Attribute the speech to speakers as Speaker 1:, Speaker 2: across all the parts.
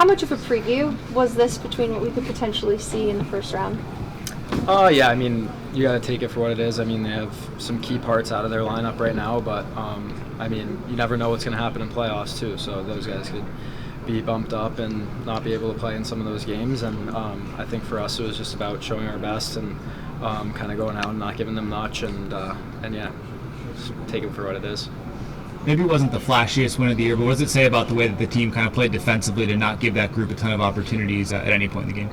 Speaker 1: How much of a preview was this between what we could potentially see in the first round?
Speaker 2: Yeah, I mean, you got to take it for what it is. I mean, they have some key parts out of their lineup right now, but, I mean, you never know what's going to happen in playoffs, too. So those guys could be bumped up and not be able to play in some of those games. And I think for us, it was just about showing our best and kind of going out and not giving them much and yeah, just take it for what it is.
Speaker 3: Maybe it wasn't the flashiest win of the year, but what does it say about the way that the team kind of played defensively to not give that group a ton of opportunities at any point in the game?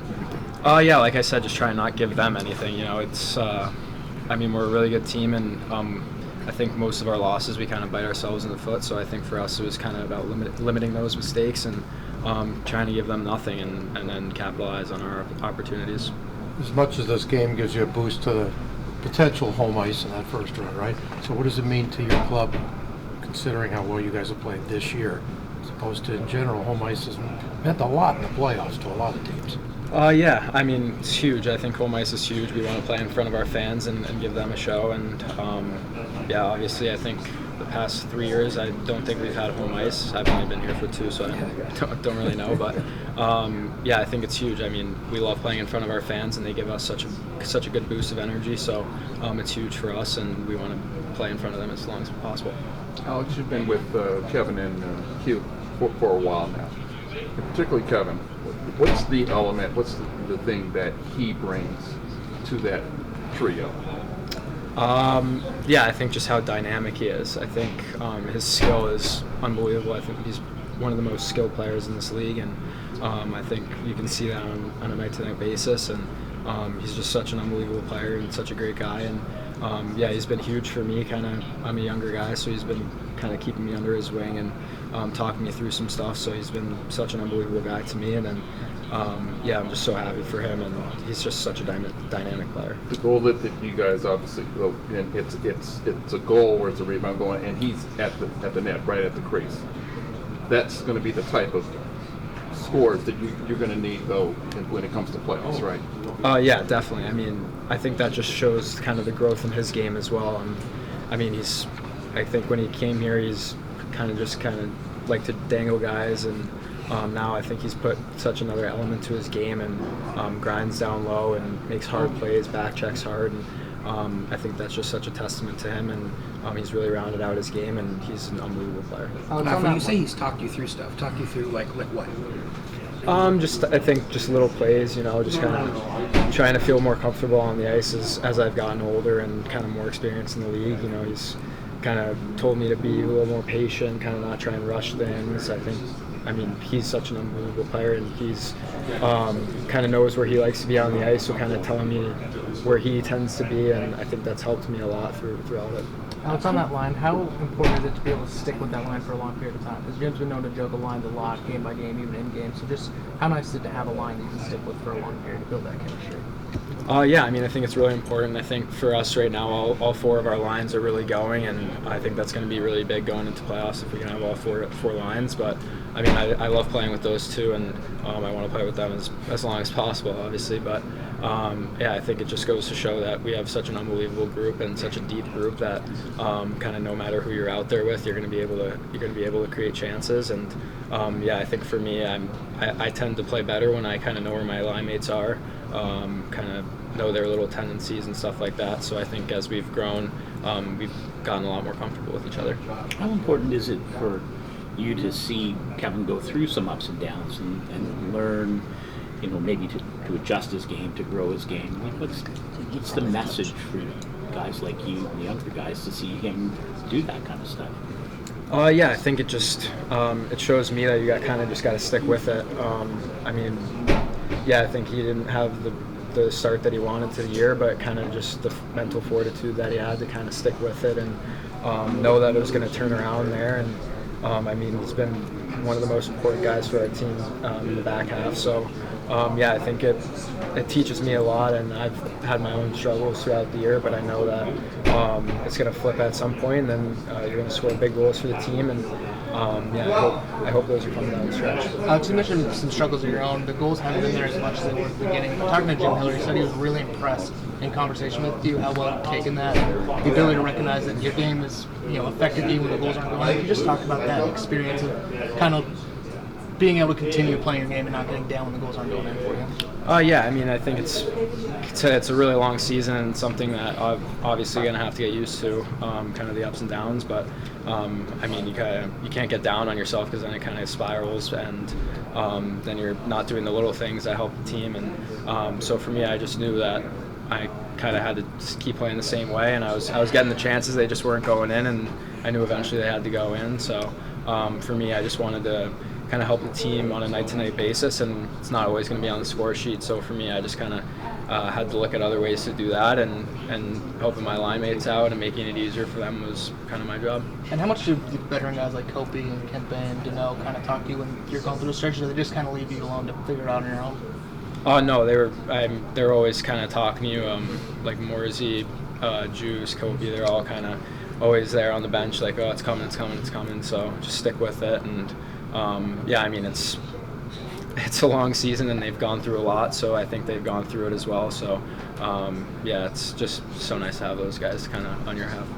Speaker 2: Yeah, like I said, just try and not give them anything. You know, it's, I mean, we're a really good team, and I think most of our losses we kind of bite ourselves in the foot. So I think for us it was kind of about limiting those mistakes and trying to give them nothing and then capitalize on our opportunities.
Speaker 4: As much as this game gives you a boost to the potential home ice in that first round, right? So what does it mean to your club, considering how well you guys have played this year, as opposed to in general, home ice has meant a lot in the playoffs to a lot of teams?
Speaker 2: Yeah, I mean, it's huge. I think home ice is huge. We want to play in front of our fans and give them a show. And yeah, obviously, I think the past 3 years, I don't think we've had home ice. I've only been here for 2, so I don't really know. But yeah, I think it's huge. I mean, we love playing in front of our fans, and they give us such a good boost of energy. So it's huge for us, and we want to play in front of them as long as possible.
Speaker 5: Alex, you've been with Kevin and Hugh for a while now. And particularly Kevin, what's the element, what's the thing that he brings to that trio?
Speaker 2: Yeah, I think just how dynamic he is. I think his skill is unbelievable. I think he's one of the most skilled players in this league, and I think you can see that on a night-to-night basis. And he's just such an unbelievable player and such a great guy. And yeah, he's been huge for me. I'm a younger guy, so he's been kind of keeping me under his wing and talking me through some stuff. So he's been such an unbelievable guy to me. And then yeah, I'm just so happy for him, and he's just such a dynamic player.
Speaker 5: The goal that you guys obviously go, and it's a goal where it's a rebound going, and he's at the net, right at the crease. That's going to be the type of scores that you're going to need, though, when it comes to playoffs, right?
Speaker 2: Yeah, definitely. I mean, I think that just shows kind of the growth in his game as well. I mean, I think when he came here, he's kind of like to dangle guys, and now I think he's put such another element to his game and grinds down low and makes hard plays, back checks hard, and I think that's just such a testament to him, and he's really rounded out his game, and he's an unbelievable player.
Speaker 6: When you say he's talked you through stuff, talk you through like what?
Speaker 2: I think just little plays, you know, just kind of trying to feel more comfortable on the ice as I've gotten older and kind of more experience in the league. You know, he's kind of told me to be a little more patient, kind of not try and rush things. I mean, he's such an unbelievable player, and he's kind of knows where he likes to be on the ice, so kind of telling me where he tends to be, and I think that's helped me a lot throughout it.
Speaker 7: Alex, on that line, how important is it to be able to stick with that line for a long period of time? Because Jim's been known to juggle lines a lot, game by game, even in game. So just how nice is it to have a line that you can stick with for a long period to build that chemistry?
Speaker 2: Yeah, I mean, I think it's really important. I think for us right now, all 4 of our lines are really going, and I think that's going to be really big going into playoffs if we can have all four lines. But I mean, I love playing with those 2, and I want to play with them as long as possible, obviously. But yeah, I think it just goes to show that we have such an unbelievable group and such a deep group that kind of no matter who you're out there with, you're going to be able to create chances. And yeah, I think for me, I tend to play better when I kind of know where my line mates are, kind of know their little tendencies and stuff like that. So I think as we've grown, we've gotten a lot more comfortable with each other.
Speaker 8: How important is it for you to see Kevin go through some ups and downs and learn, you know, maybe to adjust his game, to grow his game? Like what's the message for guys like you and the younger guys to see him do that kind of stuff?
Speaker 2: Yeah, I think it just it shows me that you got to stick with it. I mean, yeah, I think he didn't have the start that he wanted to the year, but kind of just the mental fortitude that he had to kind of stick with it and know that it was going to turn around there. And I mean, he's been one of the most important guys for our team in the back half. So yeah, I think it teaches me a lot, and I've had my own struggles throughout the year, but I know that it's going to flip at some point, and then you're going to score big goals for the team, and yeah, I hope those are coming down the stretch.
Speaker 7: Alex, you mentioned some struggles of your own. The goals haven't been there as much as they were at the beginning. Talking to Jim Hiller, he said he was really impressed in conversation with you, how well you've taken that, the ability to recognize that your game is, you know, affected you when the goals aren't going. Can you just talk about that experience of kind of being able to continue playing your game and not getting down when the goals aren't going in for you?
Speaker 2: Yeah, I mean, I think it's a really long season and something that I'm obviously going to have to get used to, kind of the ups and downs. But I mean, you can't get down on yourself because then it kind of spirals, and then you're not doing the little things that help the team. And so for me, I just knew that I kind of had to just keep playing the same way, and I was getting the chances, they just weren't going in, and I knew eventually they had to go in. So for me, I just wanted to kind of help the team on a night-to-night basis, and it's not always going to be on the score sheet. So for me, I just kind of had to look at other ways to do that, and helping my line mates out and making it easier for them was kind of my job.
Speaker 7: And how much do the veteran guys like Kopi and Kempe and Dano kind of talk to you when you're going through the stretches, or they just kind of leave you alone to figure it out on your own?
Speaker 2: Oh no, they were always kind of talking to you, like Morsey, Juice, Kobe. They're all kind of always there on the bench, like, oh, it's coming. So just stick with it. And yeah, I mean, it's a long season, and they've gone through a lot. So I think they've gone through it as well. So yeah, it's just so nice to have those guys kind of on your